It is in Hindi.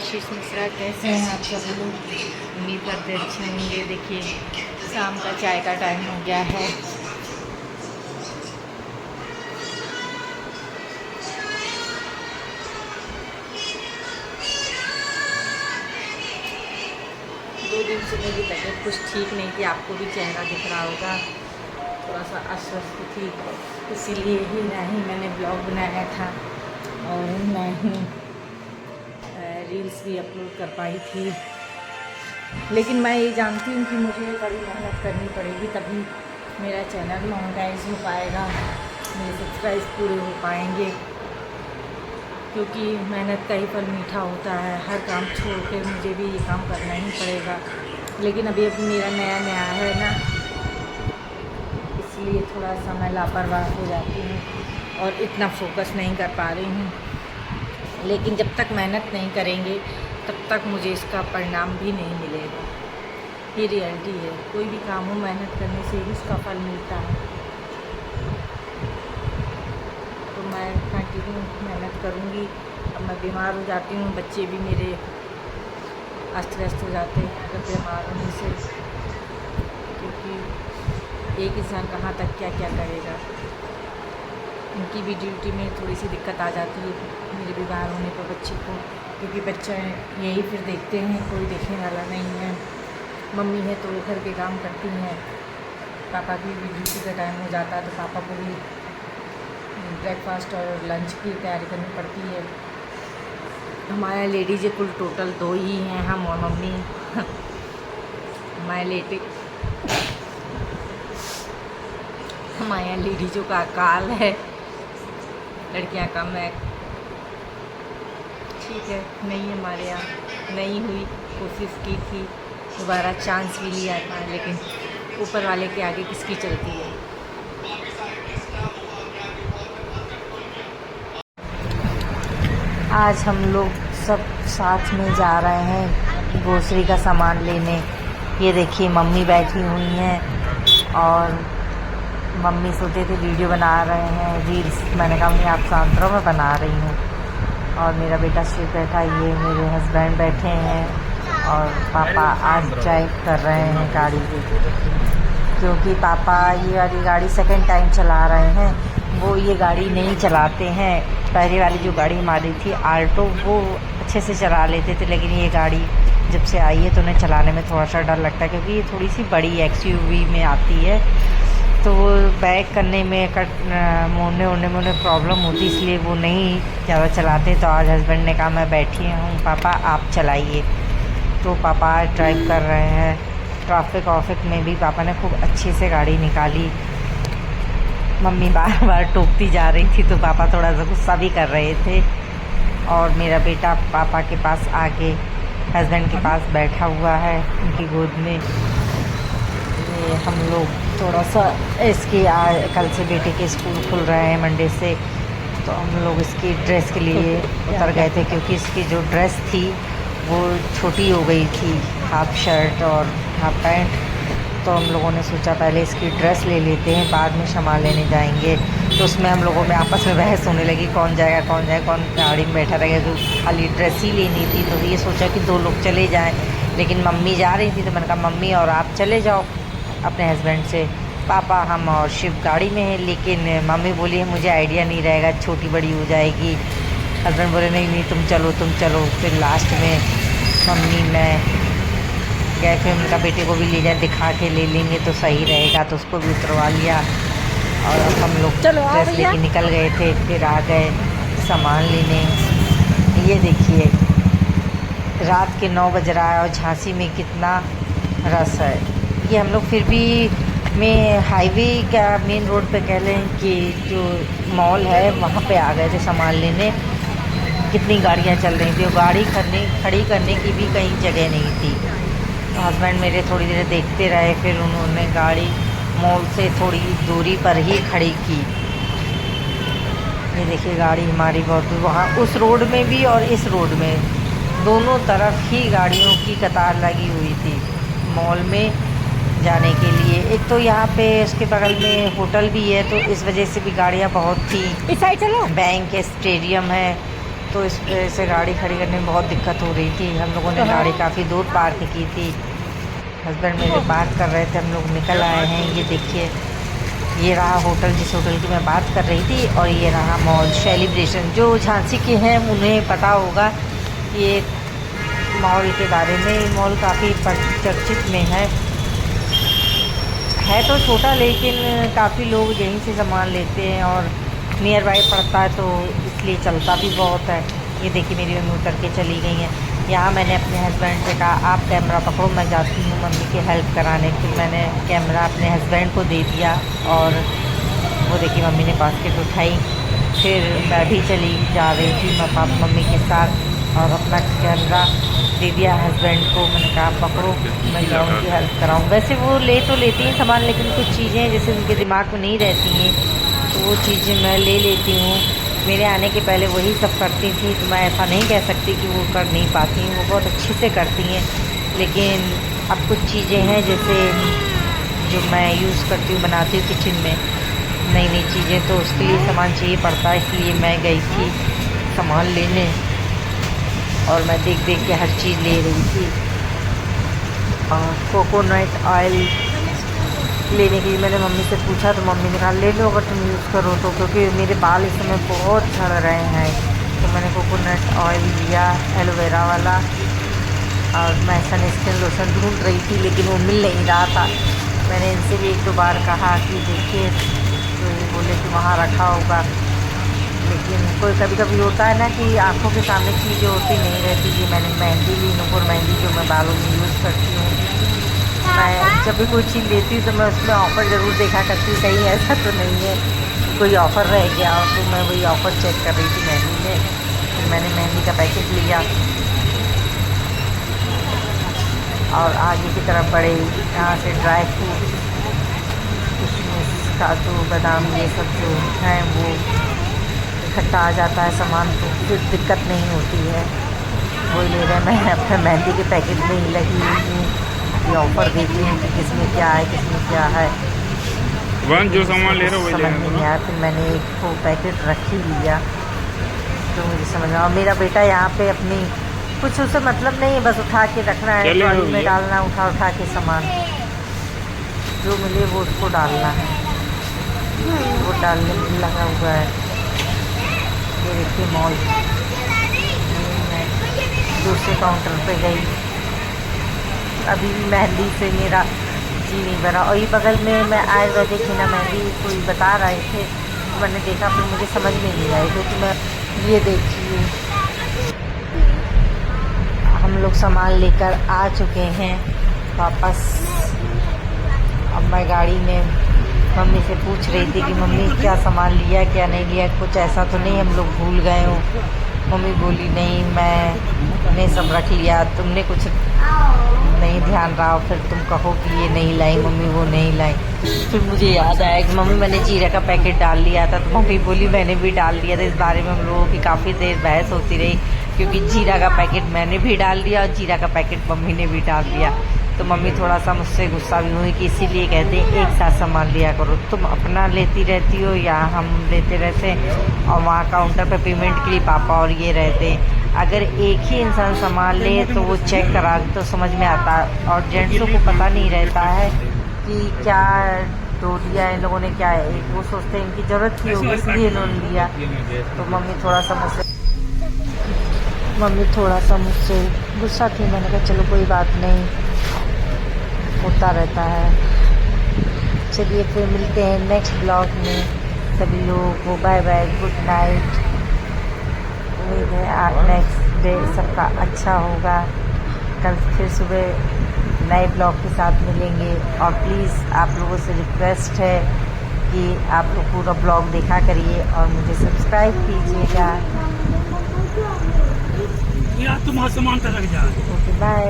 आशीष मिश्रा, कैसे हैं आप सब लोग? उम्मीद करते अच्छे होंगे। देखिए शाम का चाय का टाइम हो गया है। दो दिन से मेरी तबीयत कुछ ठीक नहीं थी, आपको भी चेहरा दिख रहा होगा, थोड़ा सा अस्वस्थ थी, इसीलिए ही ना ही मैंने ब्लॉग बनाया था और ना ही रील्स भी अपलोड कर पाई थी। लेकिन मैं ये जानती हूँ कि मुझे बड़ी मेहनत करनी पड़ेगी, तभी मेरा चैनल मोनेटाइज हो पाएगा, मेरे सब्सक्राइब पूरे हो पाएंगे, क्योंकि मेहनत का ही फल मीठा होता है। हर काम छोड़ के मुझे भी ये काम करना ही पड़ेगा। लेकिन अभी मेरा नया नया है ना, इसलिए थोड़ा सा मैं लापरवाह हो जाती हूँ और इतना फोकस नहीं कर पा रही हूँ। लेकिन जब तक मेहनत नहीं करेंगे तब तक मुझे इसका परिणाम भी नहीं मिलेगा। ये रियलिटी है, कोई भी काम हो मेहनत करने से ही उसका फल मिलता है। तो मैं कंटिन्यू मेहनत करूँगी। अब मैं बीमार हो जाती हूँ, बच्चे भी मेरे अस्त व्यस्त हो जाते हैं जब बीमार होने से, क्योंकि एक इंसान कहाँ तक क्या क्या करेगा। उनकी भी ड्यूटी में थोड़ी सी दिक्कत आ जाती है मेरे बीमार होने पर बच्चे को, क्योंकि बच्चे यही फिर देखते हैं, कोई देखने वाला नहीं है। मम्मी है तो वो घर के काम करती हैं, पापा की भी ड्यूटी का टाइम हो जाता है तो पापा को भी ब्रेकफास्ट और लंच की तैयारी करनी पड़ती है। हमारे लेडीज़ कुल टोटल 2 ही हैं, हम और मम्मी। हमारे लेडीज़ों का काल है, लड़कियां कम है। ठीक है, नहीं हमारे यहाँ नहीं हुई, कोशिश की थी, दोबारा चांस भी लिया था, लेकिन ऊपर वाले के आगे किसकी चलती है। आज हम लोग सब साथ में जा रहे हैं ग्रोसरी का सामान लेने। ये देखिए मम्मी बैठी हुई हैं और मम्मी सोते थे वीडियो बना रहे हैं, रील्स। मैंने कहा मम्मी आप शांत रहो, मैं बना रही हूँ। और मेरा बेटा शिव बैठा, ये मेरे हस्बैंड बैठे हैं और पापा आज ड्राइव कर रहे हैं गाड़ी, क्योंकि पापा ये वाली गाड़ी सेकंड टाइम चला रहे हैं। वो ये गाड़ी नहीं चलाते हैं। पहले वाली जो गाड़ी हमारी थी आल्टो, वो अच्छे से चला लेते थे, लेकिन ये गाड़ी जब से आई है तो उन्हें चलाने में थोड़ा सा डर लगता है, क्योंकि ये थोड़ी सी बड़ी एक्सयूवी में आती है, तो वो बैक करने में मोड़ने ओड़ने में उन्हें प्रॉब्लम होती, इसलिए वो नहीं ज़्यादा चलाते। तो आज हस्बैंड ने कहा मैं बैठी हूँ पापा आप चलाइए, तो पापा आज ड्राइव कर रहे हैं। ट्रैफिक में भी पापा ने खूब अच्छे से गाड़ी निकाली। मम्मी बार बार टोकती जा रही थी तो पापा थोड़ा सा गुस्सा भी कर रहे थे। और मेरा बेटा पापा के पास आके हस्बैंड के पास बैठा हुआ है उनकी गोद में। ये हम लोग थोड़ा सा इसकी कल से बेटे के स्कूल खुल रहे हैं मंडे से, तो हम लोग इसकी ड्रेस के लिए उतर गए थे, क्योंकि इसकी जो ड्रेस थी वो छोटी हो गई थी, हाफ शर्ट और हाफ पैंट। तो हम लोगों ने सोचा पहले इसकी ड्रेस ले लेते हैं, बाद में सामान लेने जाएंगे। तो उसमें हम लोगों में आपस में बहस होने लगी, कौन जाएगा कौन गाड़ी में बैठा रहेगा, जो खाली ड्रेस ही लेनी थी। तो ये सोचा कि 2 लोग चले जाएं, लेकिन मम्मी जा रही थी तो मैंने कहा मम्मी और आप चले जाओ अपने हस्बैंड से, पापा हम और शिव गाड़ी में हैं। लेकिन मम्मी बोली है मुझे आइडिया नहीं रहेगा, छोटी बड़ी हो जाएगी। हस्बैंड बोले नहीं तुम चलो। फिर लास्ट में मम्मी मैं गए, फिर उनका बेटे को भी ले जाए, दिखा के ले लेंगे तो सही रहेगा, तो उसको भी उतरवा लिया। और अब हम लोग ड्रेस लेके निकल गए थे, फिर आ गए सामान लेने। ये देखिए रात के 9 बज रहा है और झांसी में कितना रस है। ये हम लोग फिर भी हाईवे का मेन रोड पे कह लें कि जो मॉल है वहाँ पे आ गए थे सामान लेने। कितनी गाड़ियाँ चल रही थी और गाड़ी खड़ी करने की भी कहीं जगह नहीं थी। तो हस्बैंड मेरे थोड़ी देर देखते रहे, फिर उन्होंने गाड़ी मॉल से थोड़ी दूरी पर ही खड़ी की। ये देखिए गाड़ी हमारी बहुत दूर, वहाँ उस रोड में भी और इस रोड में दोनों तरफ ही गाड़ियों की कतार लगी हुई थी मॉल में जाने के लिए। एक तो यहाँ पे उसके बगल में होटल भी है, तो इस वजह से भी गाड़ियाँ बहुत थी। इस साइड चलो, बैंक है, स्टेडियम है, तो इस वजह से गाड़ी खड़ी करने में बहुत दिक्कत हो रही थी। हम लोगों ने गाड़ी काफ़ी दूर पार्क की थी। हस्बैंड मेरे बात कर रहे थे, हम लोग निकल आए हैं। ये देखिए, ये रहा होटल जिस होटल की मैं बात कर रही थी, और ये रहा मॉल सेलिब्रेशन। जो झांसी के हैं उन्हें पता होगा ये मॉल के बारे में। मॉल काफ़ी चर्चित में है तो छोटा, लेकिन काफ़ी लोग यहीं से सामान लेते हैं और नियर बाई पड़ता है, तो इसलिए चलता भी बहुत है। ये देखिए, मेरी मम्मी उतर के चली गई हैं। यहाँ मैंने अपने हस्बैंड से कहा आप कैमरा पकड़ो, मैं जाती हूँ मम्मी की हेल्प कराने। फिर मैंने कैमरा अपने हस्बैंड को दे दिया, और वो देखिए मम्मी ने बास्केट उठाई। फिर मैं भी चली जा रही थी मम्मी के साथ, और अपना कैमरा दे दिया हस्बैंड को। मैंने कहा पकड़ो, मैं जाऊँगी हेल्प कराऊँ। वैसे वो ले तो लेती हैं सामान, लेकिन कुछ चीज़ें जैसे उनके दिमाग में नहीं रहती हैं, तो वो चीज़ें मैं ले लेती हूँ। मेरे आने के पहले वही सब करती थी, तो मैं ऐसा नहीं कह सकती कि वो कर नहीं पाती हैं, वो बहुत अच्छे से करती हैं। लेकिन अब कुछ चीज़ें हैं जैसे जो मैं यूज़ करती हूँ, बनाती हूँ किचन में नई नई चीज़ें, तो उसके लिए सामान चाहिए पड़ता है। इसलिए मैं गई थी सामान लेने, और मैं देख देख के हर चीज़ ले रही थी। और कोकोनट ऑयल लेने के लिए मैंने मम्मी से पूछा, तो मम्मी ने कहा ले लो अगर तुम यूज़ करो तो, क्योंकि मेरे बाल इस समय बहुत झड़ रहे हैं। तो मैंने कोकोनट ऑयल लिया, एलोवेरा वाला। और मैं सनस्क्रीन लोशन ढूंढ रही थी, लेकिन वो मिल नहीं रहा था। मैंने इनसे भी एक दो बार कहा कि देखिए, तो ये बोले कि वहाँ रखा होगा। लेकिन कोई कभी कभी होता है ना कि आँखों के सामने चीज़ें होती नहीं रहती। ये मैंने मेहंदी ली, नूपुर मेहंदी, जो मैं बालों में यूज़ करती हूँ। मैं जब भी कोई चीज़ लेती हूँ तो मैं उसमें ऑफ़र ज़रूर देखा करती हूँ, कहीं ऐसा तो नहीं है कोई ऑफ़र रह गया। तो मैं वही ऑफ़र चेक कर रही थी मेहंदी में। फिर मैंने मेहंदी का पैकेट लिया, और आगे की तरफ बढ़े। यहाँ से ड्राई फ्रूट, किशमिश, काजू, बादाम, ये सब जो हैं वो इकट्ठा आ जाता है सामान, तो फिर दिक्कत नहीं होती है। वही ले रहे हैं। मैं अपने मेहंदी के पैकेट में ही लगी हुई हूँ, ये ऑफ़र देखती हूँ कि किसमें क्या है, किसमें क्या है। जो सामान ले रहे हो समझ नहीं आया, फिर मैंने एक वो पैकेट रख ही लिया, तो मुझे समझ आया। और मेरा बेटा यहाँ पे अपनी कुछ उसे मतलब नहीं है, बस उठा के रखना है, ट्रॉली में डालना, उठा के सामान जो मिले वो उसको डालना है, वो डालने में लगा हुआ है। ये देखिए मॉल, मैं दूसरे काउंटर पे गई। अभी भी मेहंदी से मेरा जी नहीं भरा। और ये बगल में मैं आयुर्वेदिक हिना मेहंदी कोई बता रहे थे, तो मैंने देखा, फिर मुझे समझ में नहीं आई, क्योंकि मैं ये देखिए हम लोग सामान लेकर आ चुके हैं वापस। अब मैं गाड़ी में मम्मी से पूछ रही थी कि मम्मी क्या सामान लिया क्या नहीं लिया, कुछ ऐसा तो नहीं हम लोग भूल गए हो। मम्मी बोली नहीं, मैंने सब रख लिया, तुमने कुछ नहीं ध्यान रहा, फिर तुम कहो कि ये नहीं लाई मम्मी, वो नहीं लाई। फिर मुझे याद आया कि मम्मी मैंने जीरा का पैकेट डाल लिया था, तो मम्मी बोली मैंने भी डाल दिया था। इस बारे में हम लोगों की काफ़ी देर बहस होती रही, क्योंकि जीरा का पैकेट मैंने भी डाल दिया और जीरा का पैकेट मम्मी ने भी डाल दिया। तो मम्मी थोड़ा सा मुझसे गुस्सा भी हुई कि इसीलिए कहते हैं एक साथ सामान लिया करो, तुम अपना लेती रहती हो या हम लेते रहते हैं। और वहाँ काउंटर पे पेमेंट के लिए पापा और ये रहते हैं। अगर एक ही इंसान सामान ले तो वो चेक करा तो समझ में आता है, और जेंट्सों को पता नहीं रहता है कि क्या दो लिया इन लोगों ने, क्या है। एक वो सोचते हैं इनकी ज़रूरत थी होगी इसलिए इन्होंने लिया। तो मम्मी थोड़ा सा मुझसे गुस्सा थी। मैंने कहा चलो कोई बात नहीं, होता रहता है। चलिए फिर मिलते हैं नेक्स्ट ब्लॉग में। सभी लोगों को बाय बाय, गुड नाइट। उम्मीद है आज नेक्स्ट डे सबका अच्छा होगा। कल फिर सुबह नए ब्लॉग के साथ मिलेंगे। और प्लीज़ आप लोगों से रिक्वेस्ट है कि आप लोग पूरा ब्लॉग देखा करिए और मुझे सब्सक्राइब कीजिएगा। यार तुम आसमान तक लग जा। Okay bye.